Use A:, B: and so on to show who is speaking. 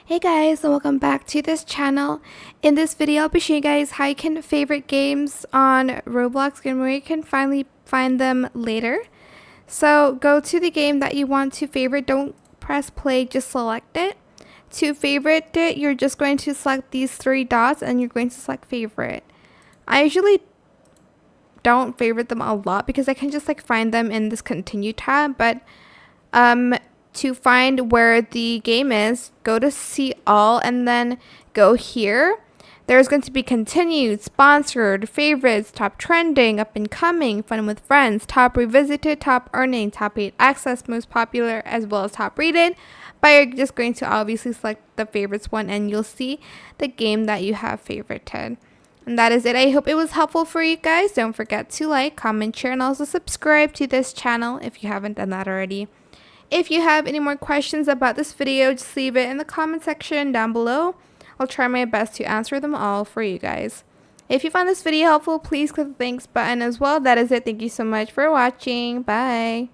A: Hey guys, and welcome back to this channel. In this video, I'll be showing you guys how you can favorite games on Roblox and where you can finally find them later. So go to the game that you want to favorite. Don't press play, just select it. To favorite it, you're just going to select these three dots and you're going to select favorite. I usually don't favorite them a lot because I can just find them in this continue tab, but to find where the game is, go to see all and then go here. There's going to be continued, sponsored, favorites, top trending, up and coming, fun with friends, top revisited, top earning, top 8 access, most popular, as well as top rated. But you're just going to obviously select the favorites one and you'll see the game that you have favorited. And that is it. I hope it was helpful for you guys. Don't forget to like, comment, share, and also subscribe to this channel if you haven't done that already. If you have any more questions about this video, just leave it in the comment section down below. I'll try my best to answer them all for you guys. If you found this video helpful, please click the thanks button as well. That is it. Thank you so much for watching. Bye.